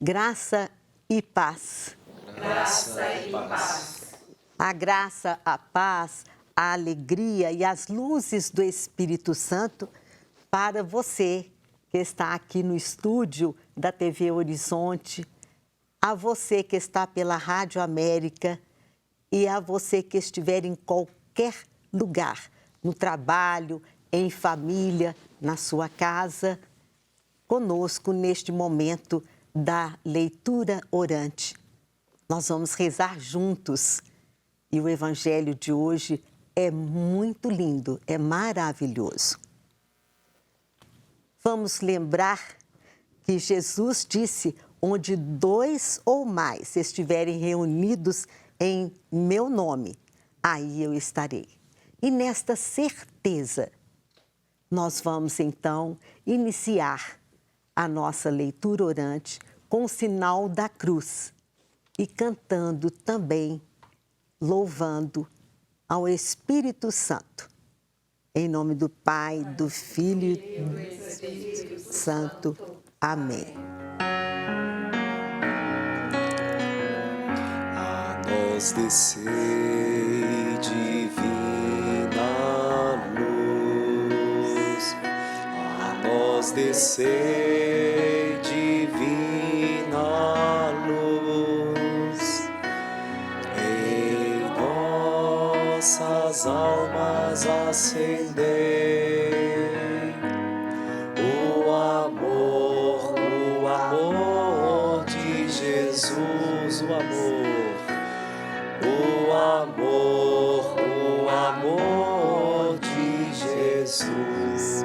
Graça e paz. Graça e paz. A graça, a paz, a alegria e as luzes do Espírito Santo para você que está aqui no estúdio da TV Horizonte, a você que está pela Rádio América e a você que estiver em qualquer lugar, no trabalho, em família, na sua casa, conosco neste momento da leitura orante. Nós vamos rezar juntos e o Evangelho de hoje é muito lindo, é maravilhoso. Vamos lembrar que Jesus disse: onde 2 ou mais estiverem reunidos em meu nome, aí eu estarei. E nesta certeza, nós vamos então iniciar a nossa leitura orante com o sinal da cruz e cantando também, louvando ao Espírito Santo. Em nome do Pai, do Filho e do Espírito Santo. Amém. A nós descei, divina luz. A nós descei, divina luz. Em nossas almas acendei o amor de Jesus, o amor de Jesus.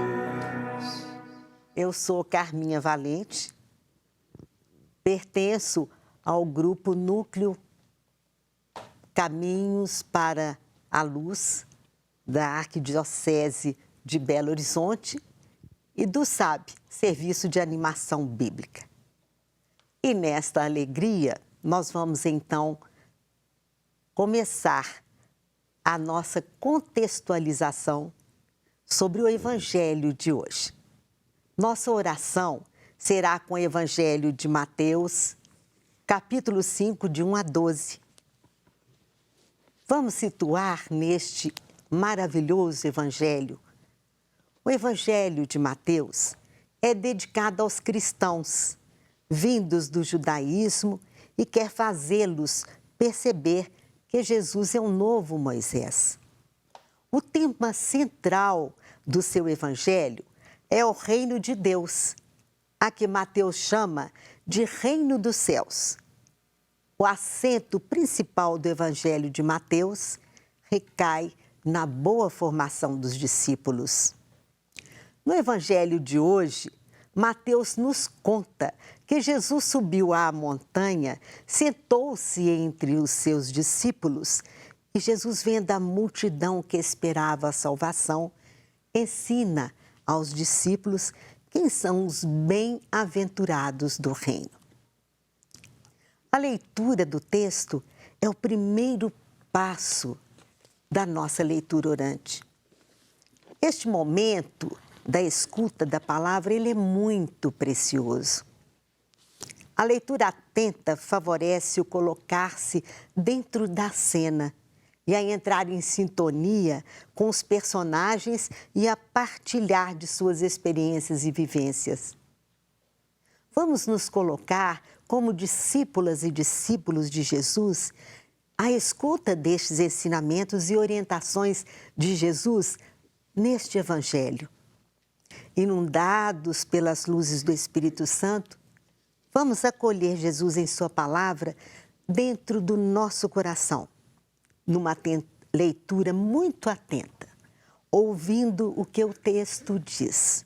Eu sou Carminha Valente, pertenço ao grupo Núcleo Caminhos para a Luz, da Arquidiocese de Belo Horizonte e do SAB, Serviço de Animação Bíblica. E nesta alegria, nós vamos então começar a nossa contextualização sobre o Evangelho de hoje. Nossa oração será com o Evangelho de Mateus, capítulo 5, de 1 a 12. Vamos situar neste maravilhoso Evangelho. O Evangelho de Mateus é dedicado aos cristãos, vindos do judaísmo, e quer fazê-los perceber que Jesus é um novo Moisés. O tema central do seu Evangelho é o reino de Deus, a que Mateus chama de reino dos céus. O acento principal do Evangelho de Mateus recai na boa formação dos discípulos. No Evangelho de hoje, Mateus nos conta que Jesus subiu à montanha, sentou-se entre os seus discípulos e Jesus, vendo a multidão que esperava a salvação, ensina aos discípulos quem são os bem-aventurados do reino. A leitura do texto é o primeiro passo da nossa leitura orante. Este momento da escuta da palavra, ele é muito precioso. A leitura atenta favorece o colocar-se dentro da cena e a entrar em sintonia com os personagens e a partilhar de suas experiências e vivências. Vamos nos colocar como discípulas e discípulos de Jesus à escuta destes ensinamentos e orientações de Jesus neste Evangelho. Inundados pelas luzes do Espírito Santo, vamos acolher Jesus em sua palavra dentro do nosso coração, numa leitura muito atenta, ouvindo o que o texto diz.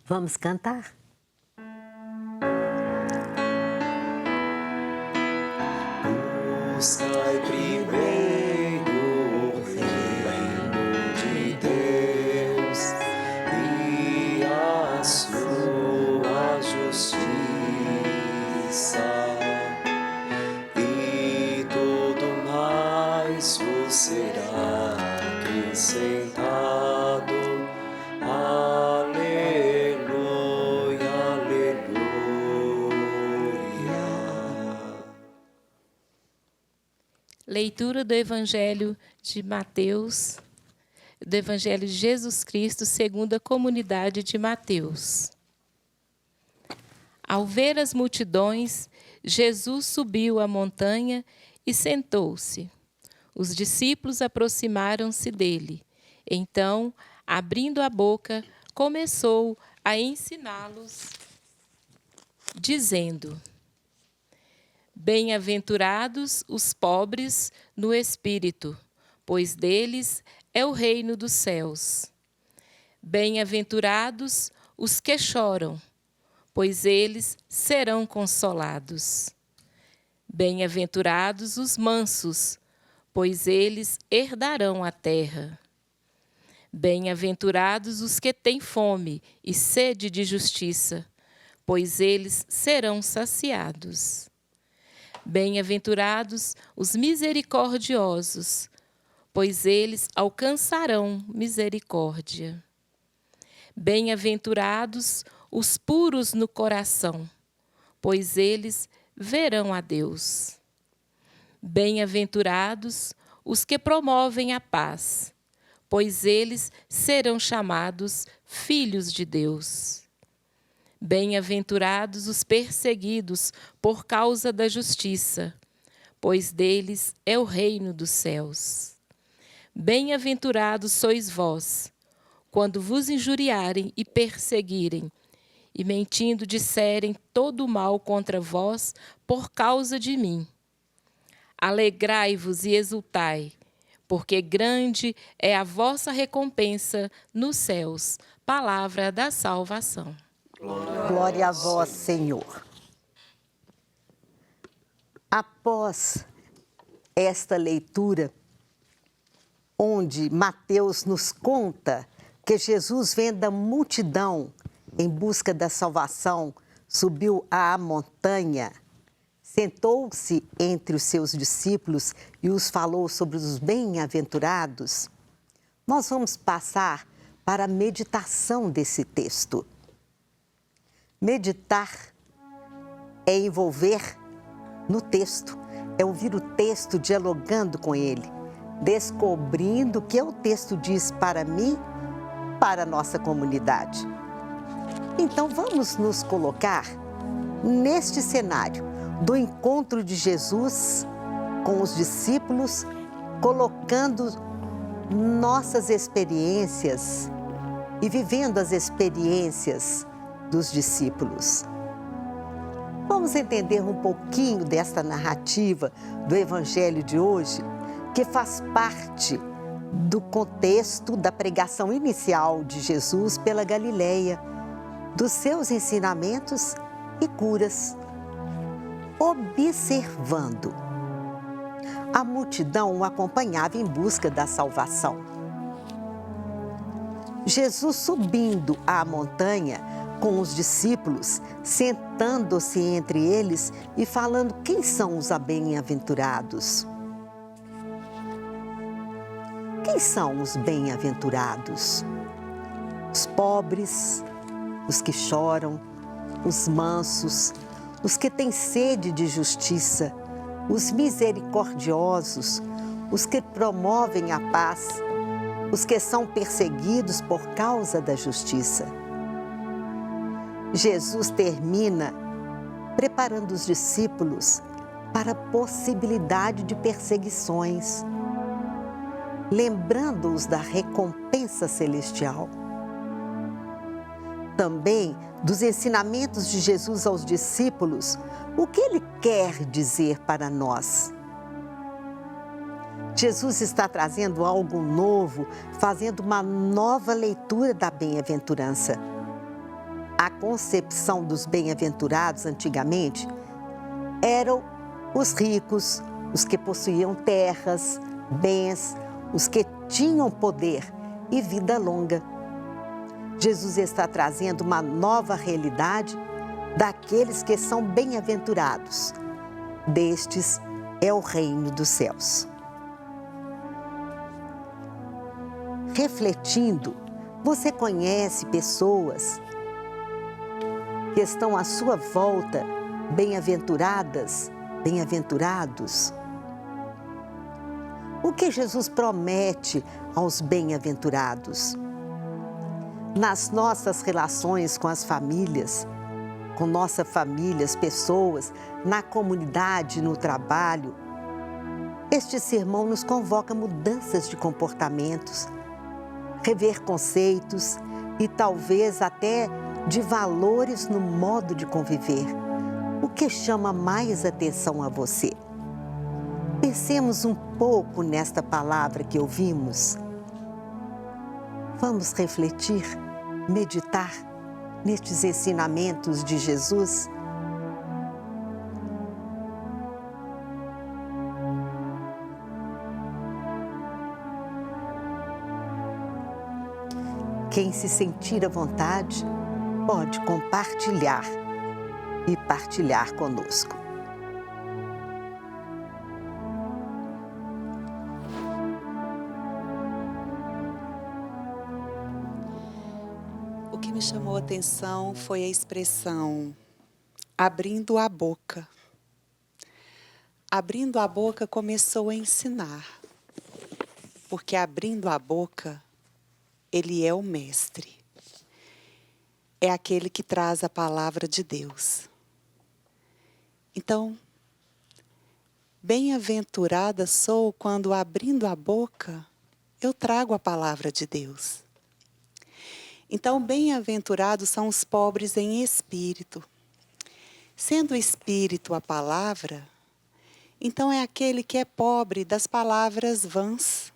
Vamos cantar? Buscai primeiro o reino de Deus e a sua justiça, e tudo mais vos será acrescentado. Aleluia, aleluia. Leitura do Evangelho de Mateus, do Evangelho de Jesus Cristo segundo a comunidade de Mateus. Ao ver as multidões, Jesus subiu a montanha e sentou-se. Os discípulos aproximaram-se dele. Então, abrindo a boca, começou a ensiná-los, dizendo: Bem-aventurados os pobres no espírito, pois deles é o reino dos céus. Bem-aventurados os que choram, pois eles serão consolados. Bem-aventurados os mansos, pois eles herdarão a terra. Bem-aventurados os que têm fome e sede de justiça, pois eles serão saciados. Bem-aventurados os misericordiosos, pois eles alcançarão misericórdia. Bem-aventurados os puros no coração, pois eles verão a Deus. Bem-aventurados os que promovem a paz, pois eles serão chamados filhos de Deus. Bem-aventurados os perseguidos por causa da justiça, pois deles é o reino dos céus. Bem-aventurados sois vós, quando vos injuriarem e perseguirem, e mentindo disserem todo o mal contra vós por causa de mim. Alegrai-vos e exultai, porque grande é a vossa recompensa nos céus. Palavra da salvação. Glória a vós, Senhor. Após esta leitura, onde Mateus nos conta que Jesus, vendo a multidão em busca da salvação, subiu à montanha, sentou-se entre os seus discípulos e os falou sobre os bem-aventurados, nós vamos passar para a meditação desse texto. Meditar é envolver no texto, é ouvir o texto dialogando com ele, descobrindo o que o texto diz para mim, para a nossa comunidade. Então vamos nos colocar neste cenário do encontro de Jesus com os discípulos, colocando nossas experiências e vivendo as experiências dos discípulos. Vamos entender um pouquinho desta narrativa do Evangelho de hoje, que faz parte do contexto da pregação inicial de Jesus pela Galileia, dos seus ensinamentos e curas. Observando, a multidão o acompanhava em busca da salvação. Jesus subindo à montanha com os discípulos, sentando-se entre eles e falando quem são os bem-aventurados. Quem são os bem-aventurados? Os pobres, os que choram, os mansos, os que têm sede de justiça, os misericordiosos, os que promovem a paz, os que são perseguidos por causa da justiça. Jesus termina preparando os discípulos para a possibilidade de perseguições, lembrando-os da recompensa celestial. Também dos ensinamentos de Jesus aos discípulos, o que ele quer dizer para nós. Jesus está trazendo algo novo, fazendo uma nova leitura da bem-aventurança. A concepção dos bem-aventurados antigamente eram os ricos, os que possuíam terras, bens, os que tinham poder e vida longa. Jesus está trazendo uma nova realidade daqueles que são bem-aventurados. Destes é o reino dos céus. Refletindo, você conhece pessoas que estão à sua volta, bem-aventuradas, bem-aventurados? O que Jesus promete aos bem-aventurados? Nas nossas relações com as famílias, com nossa família, as pessoas, na comunidade, no trabalho, este sermão nos convoca a mudanças de comportamentos, rever conceitos e talvez até de valores no modo de conviver. O que chama mais atenção a você? Pensemos um pouco nesta palavra que ouvimos. Vamos refletir, meditar nestes ensinamentos de Jesus? Quem se sentir à vontade pode compartilhar e partilhar conosco. O que me chamou a atenção foi a expressão abrindo a boca. Abrindo a boca começou a ensinar, porque abrindo a boca, ele é o mestre. É aquele que traz a palavra de Deus. Então, bem-aventurada sou quando abrindo a boca, eu trago a palavra de Deus. Então, bem-aventurados são os pobres em espírito. Sendo o espírito a palavra, então é aquele que é pobre das palavras vãs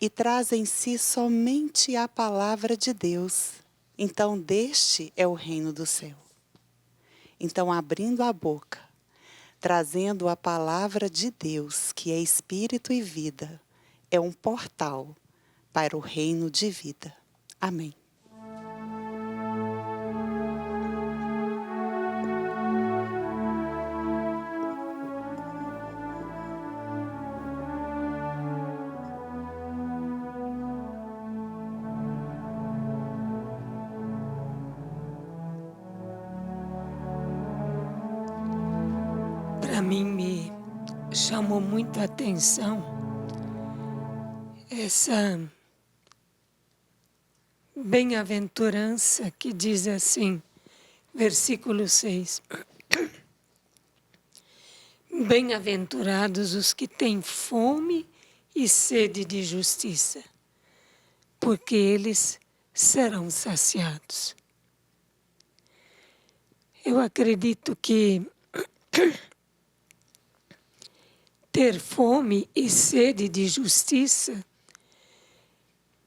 e traz em si somente a palavra de Deus. Então, deste é o reino do céu. Então, abrindo a boca, trazendo a palavra de Deus, que é espírito e vida, é um portal para o reino de vida. Amém. Para mim me chamou muito a atenção essa bem-aventurança que diz assim, versículo 6. Bem-aventurados os que têm fome e sede de justiça, porque eles serão saciados. Eu acredito que ter fome e sede de justiça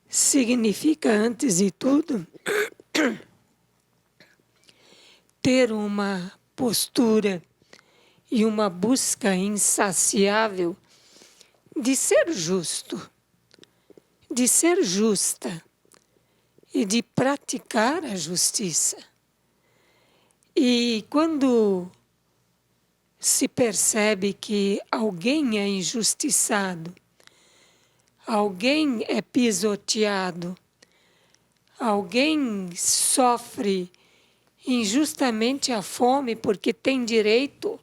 significa, antes de tudo, ter uma postura e uma busca insaciável de ser justo, de ser justa e de praticar a justiça. E quando se percebe que alguém é injustiçado, alguém é pisoteado, alguém sofre injustamente a fome porque tem direito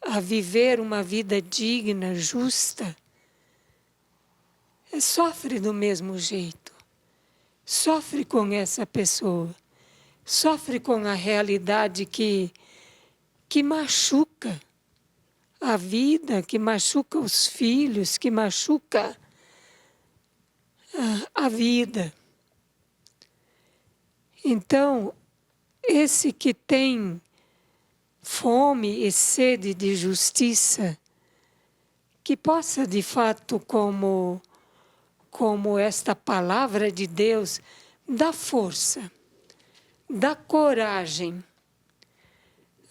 a viver uma vida digna, justa, sofre do mesmo jeito, sofre com essa pessoa, sofre com a realidade que machuca a vida, que machuca os filhos, que machuca a vida. Então, esse que tem fome e sede de justiça, que possa de fato, como esta palavra de Deus, dar força, dar coragem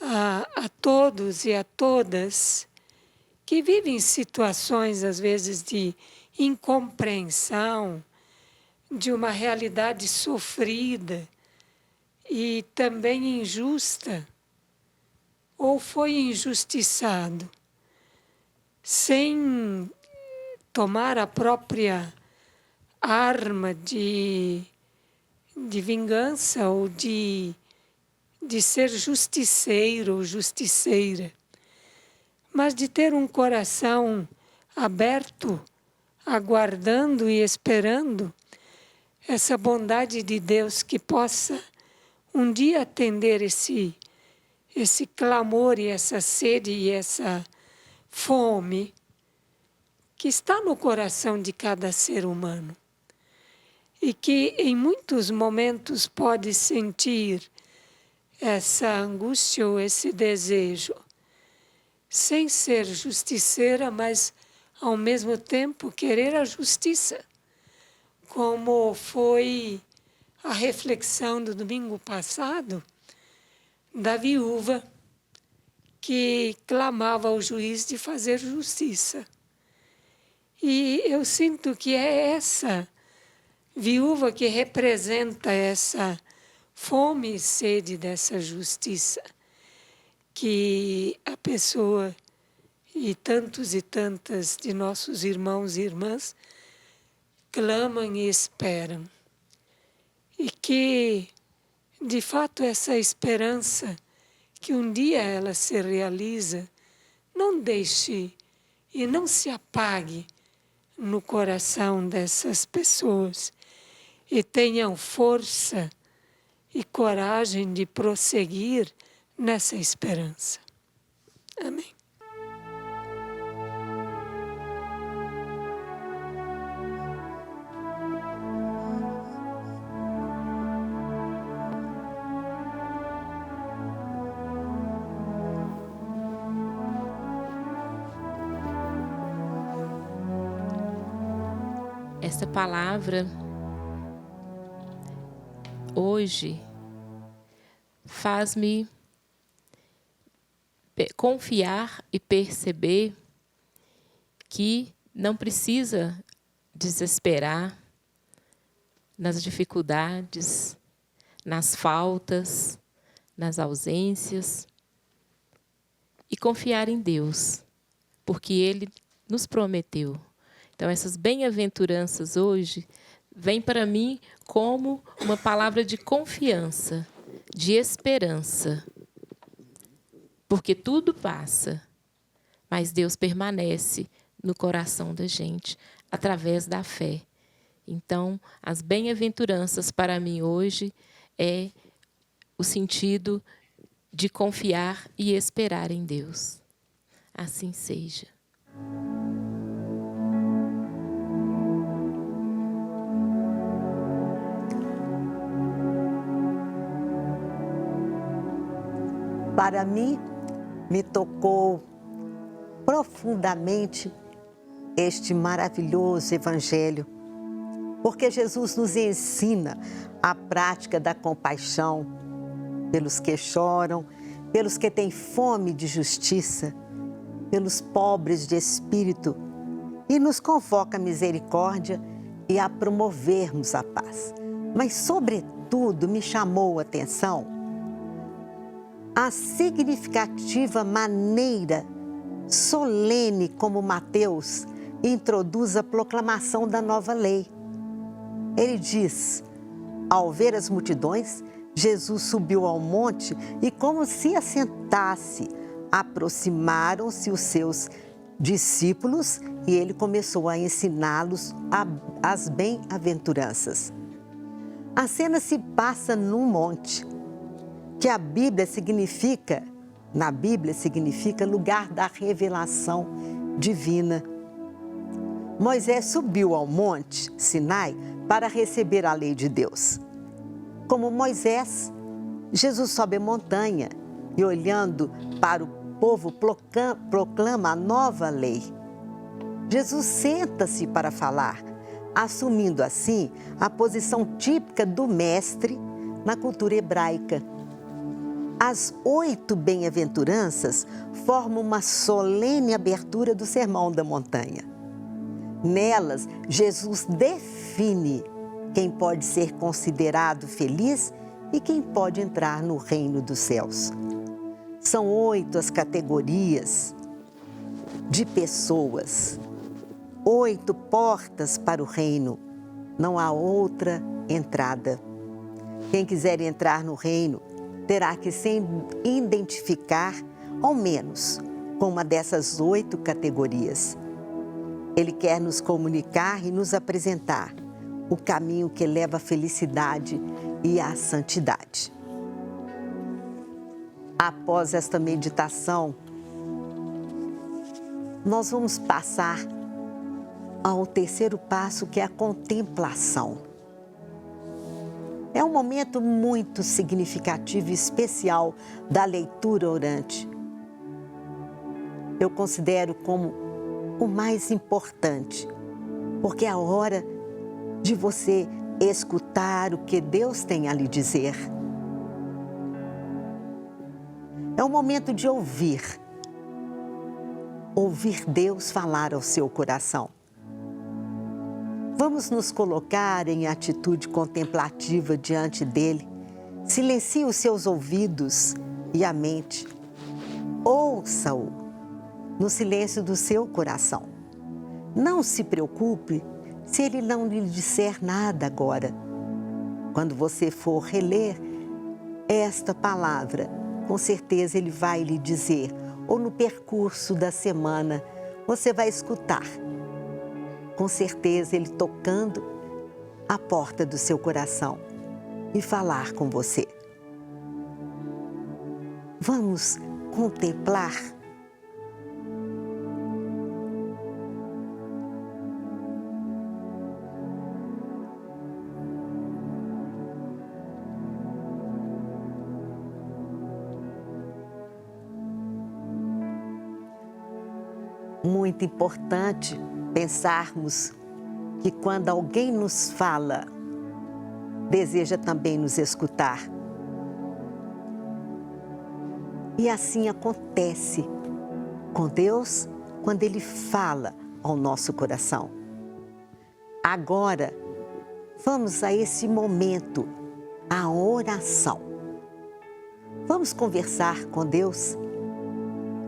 a todos e a todas que vivem situações, às vezes, de incompreensão, de uma realidade sofrida e também injusta, ou foi injustiçado, sem tomar a própria arma de vingança ou de ser justiceiro ou justiceira, mas de ter um coração aberto, aguardando e esperando essa bondade de Deus que possa um dia atender esse clamor e essa sede e essa fome que está no coração de cada ser humano e que em muitos momentos pode sentir essa angústia ou esse desejo, sem ser justiceira, mas ao mesmo tempo querer a justiça, como foi a reflexão do domingo passado da viúva que clamava ao juiz de fazer justiça. E eu sinto que é essa viúva que representa essa fome e sede dessa justiça, que a pessoa e tantas de nossos irmãos e irmãs clamam e esperam. E que, de fato, essa esperança, que um dia ela se realiza, não deixe e não se apague no coração dessas pessoas e tenham força e coragem de prosseguir nessa esperança. Amém. Esta palavra hoje faz-me confiar e perceber que não precisa desesperar nas dificuldades, nas faltas, nas ausências, e confiar em Deus, porque Ele nos prometeu. Então, essas bem-aventuranças hoje vêm para mim como uma palavra de confiança, de esperança. Porque tudo passa, mas Deus permanece no coração da gente, através da fé. Então, as bem-aventuranças para mim hoje é o sentido de confiar e esperar em Deus. Assim seja. Para mim, me tocou profundamente este maravilhoso Evangelho, porque Jesus nos ensina a prática da compaixão pelos que choram, pelos que têm fome de justiça, pelos pobres de espírito, e nos convoca à misericórdia e a promovermos a paz. Mas, sobretudo, me chamou a atenção a significativa maneira solene como Mateus introduz a proclamação da nova lei. Ele diz: ao ver as multidões, Jesus subiu ao monte e, como se assentasse, aproximaram-se os seus discípulos e ele começou a ensiná-los as bem-aventuranças. A cena se passa num monte, que na Bíblia significa lugar da revelação divina. Moisés subiu ao monte Sinai para receber a lei de Deus. Como Moisés, Jesus sobe a montanha e, olhando para o povo, proclama a nova lei. Jesus senta-se para falar, assumindo assim a posição típica do mestre na cultura hebraica. As 8 bem-aventuranças formam uma solene abertura do Sermão da Montanha. Nelas, Jesus define quem pode ser considerado feliz e quem pode entrar no reino dos céus. São 8 as categorias de pessoas, 8 portas para o reino. Não há outra entrada. Quem quiser entrar no reino terá que se identificar, ao menos, com uma dessas 8 categorias. Ele quer nos comunicar e nos apresentar o caminho que leva à felicidade e à santidade. Após esta meditação, nós vamos passar ao terceiro passo, que é a contemplação. É um momento muito significativo e especial da leitura orante. Eu considero como o mais importante, porque é a hora de você escutar o que Deus tem a lhe dizer. É um momento de ouvir Deus falar ao seu coração. Vamos nos colocar em atitude contemplativa diante dele. Silencie os seus ouvidos e a mente. Ouça-o no silêncio do seu coração. Não se preocupe se ele não lhe disser nada agora. Quando você for reler esta palavra, com certeza ele vai lhe dizer, ou no percurso da semana, você vai escutar. Com certeza ele tocando a porta do seu coração e falar com você. Vamos contemplar. Muito importante pensarmos que quando alguém nos fala, deseja também nos escutar. E assim acontece com Deus quando Ele fala ao nosso coração. Agora, vamos a esse momento, a oração. Vamos conversar com Deus,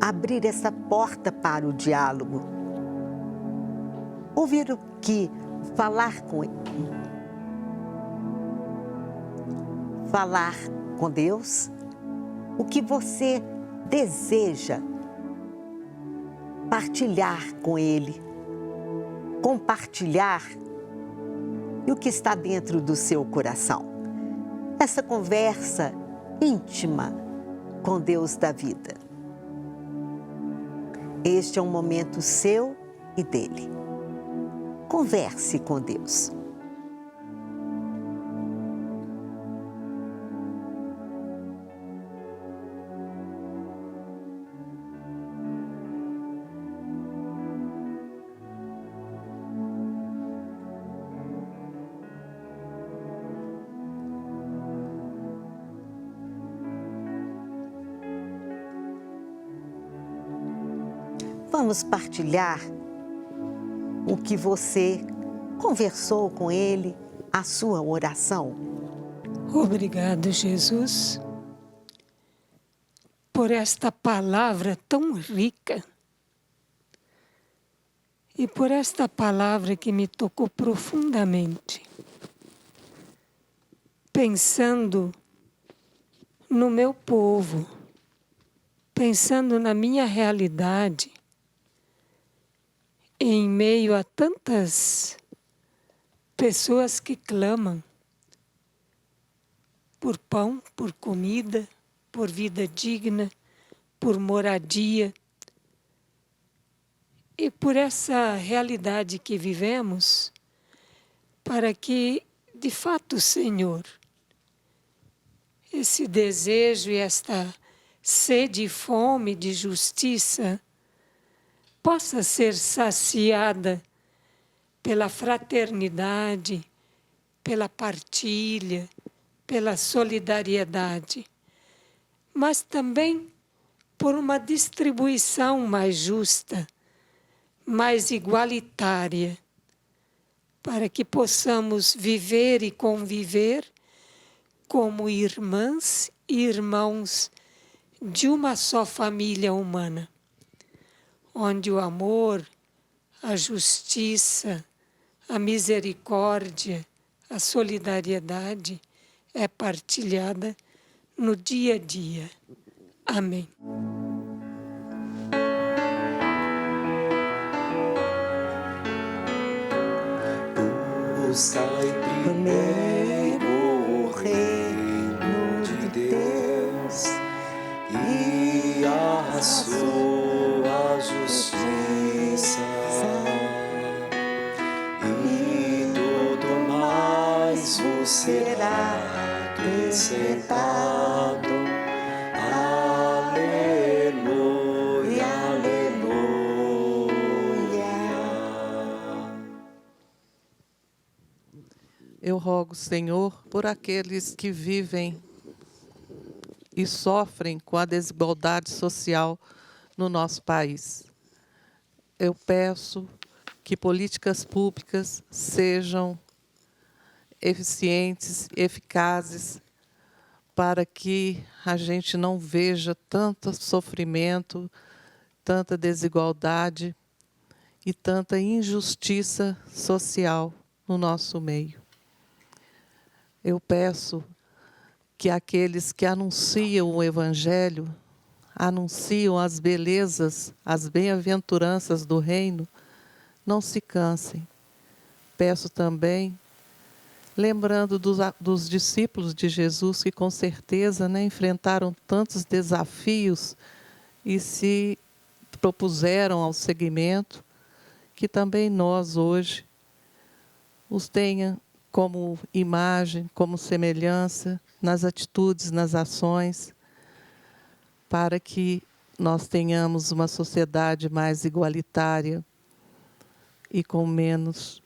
abrir essa porta para o diálogo. Ouvir o que, falar com Ele. Falar com Deus o que você deseja partilhar com Ele, compartilhar e o que está dentro do seu coração. Essa conversa íntima com Deus da vida. Este é um momento seu e dele. Converse com Deus. Vamos partilhar o que você conversou com Ele, a sua oração. Obrigado, Jesus, por esta palavra tão rica e por esta palavra que me tocou profundamente, pensando no meu povo, pensando na minha realidade, em meio a tantas pessoas que clamam por pão, por comida, por vida digna, por moradia. E por essa realidade que vivemos, para que, de fato, Senhor, esse desejo e esta sede e fome de justiça possa ser saciada pela fraternidade, pela partilha, pela solidariedade, mas também por uma distribuição mais justa, mais igualitária, para que possamos viver e conviver como irmãs e irmãos de uma só família humana, onde o amor, a justiça, a misericórdia, a solidariedade é partilhada no dia a dia. Amém. buscai primeiro o reino de Deus e a sua justiça, e tudo mais vos será acrescentado. Aleluia, aleluia. Eu rogo, Senhor, por aqueles que vivem e sofrem com a desigualdade social no nosso país. Eu peço que políticas públicas sejam eficientes, eficazes, para que a gente não veja tanto sofrimento, tanta desigualdade e tanta injustiça social no nosso meio. Eu peço que aqueles que anunciam o Evangelho, anunciam as belezas, as bem-aventuranças do reino, não se cansem. Peço também, lembrando dos discípulos de Jesus, que com certeza enfrentaram tantos desafios e se propuseram ao seguimento, que também nós hoje os tenha como imagem, como semelhança, nas atitudes, nas ações, para que nós tenhamos uma sociedade mais igualitária e com menos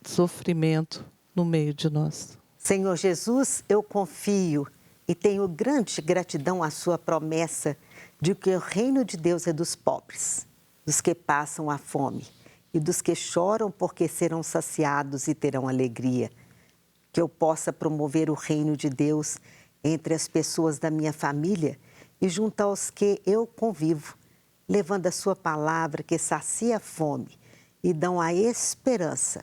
sofrimento no meio de nós. Senhor Jesus, eu confio e tenho grande gratidão à sua promessa de que o reino de Deus é dos pobres, dos que passam a fome e dos que choram porque serão saciados e terão alegria. Que eu possa promover o reino de Deus entre as pessoas da minha família e junto aos que eu convivo, levando a sua palavra que sacia a fome e dão a esperança,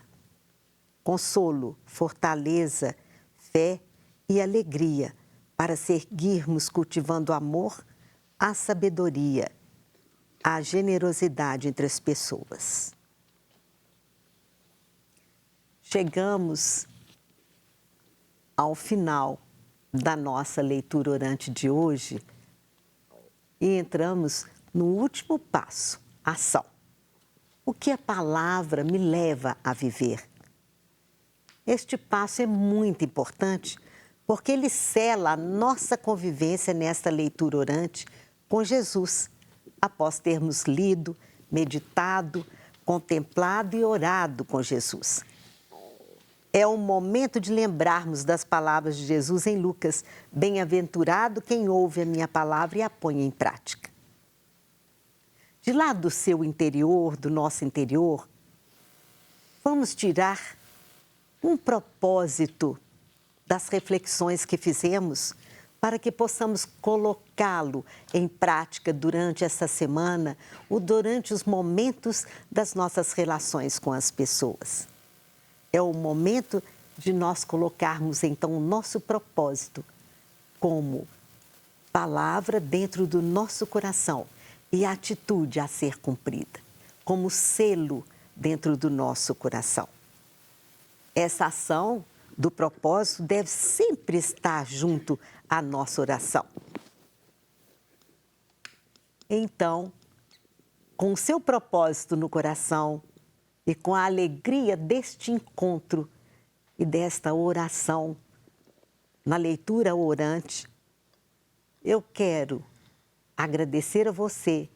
consolo, fortaleza, fé e alegria para seguirmos cultivando o amor, a sabedoria, a generosidade entre as pessoas. Chegamos ao final da nossa leitura orante de hoje e entramos no último passo, ação. O que a palavra me leva a viver? Este passo é muito importante porque ele sela a nossa convivência nesta leitura orante com Jesus, após termos lido, meditado, contemplado e orado com Jesus. É o momento de lembrarmos das palavras de Jesus em Lucas: bem-aventurado quem ouve a minha palavra e a põe em prática. De lá do seu interior, do nosso interior, vamos tirar um propósito das reflexões que fizemos para que possamos colocá-lo em prática durante essa semana ou durante os momentos das nossas relações com as pessoas. É o momento de nós colocarmos, então, o nosso propósito como palavra dentro do nosso coração e atitude a ser cumprida, como selo dentro do nosso coração. Essa ação do propósito deve sempre estar junto à nossa oração. Então, com o seu propósito no coração, e com a alegria deste encontro e desta oração, na leitura orante, eu quero agradecer a você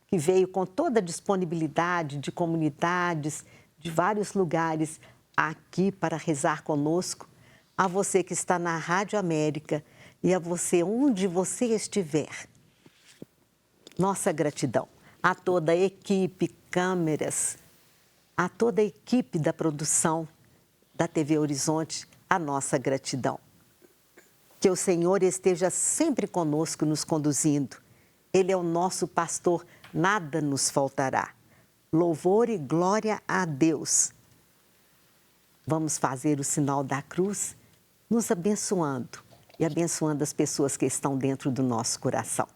que veio com toda a disponibilidade de comunidades, de vários lugares aqui para rezar conosco, a você que está na Rádio América e a você onde você estiver. Nossa gratidão a toda a equipe, câmeras, a toda a equipe da produção da TV Horizonte, a nossa gratidão. Que o Senhor esteja sempre conosco, nos conduzindo. Ele é o nosso pastor, nada nos faltará. Louvor e glória a Deus. Vamos fazer o sinal da cruz, nos abençoando e abençoando as pessoas que estão dentro do nosso coração.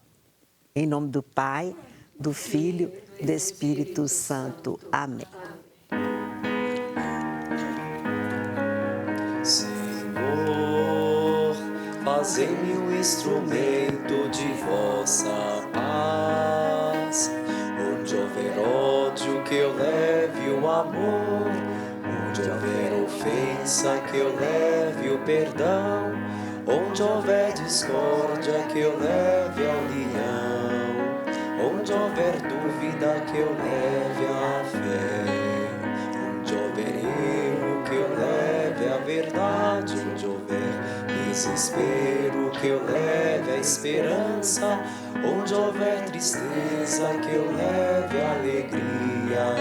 Em nome do Pai, do Filho e do Espírito Santo. Amém. fazei-me um instrumento de vossa paz. Onde houver ódio, que eu leve o amor. Onde houver ofensa, que eu leve o perdão. Onde houver discórdia, que eu leve a união. Onde houver dúvida, que eu leve a fé. Onde houver erro, que eu leve a verdade. Onde houver desespero, que eu leve a esperança. Onde houver tristeza, que eu leve a alegria.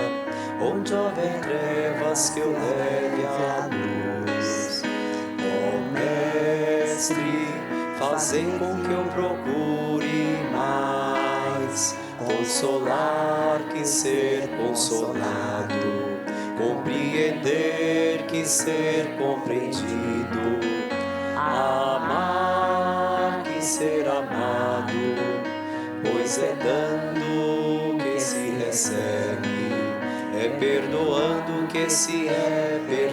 Onde houver trevas, que eu leve a luz. Ó Mestre, fazei com que eu procure mais consolar que ser consolado, compreender que ser compreendido, amar que ser amado, pois é dando que se recebe, é perdoando que se é perdoado.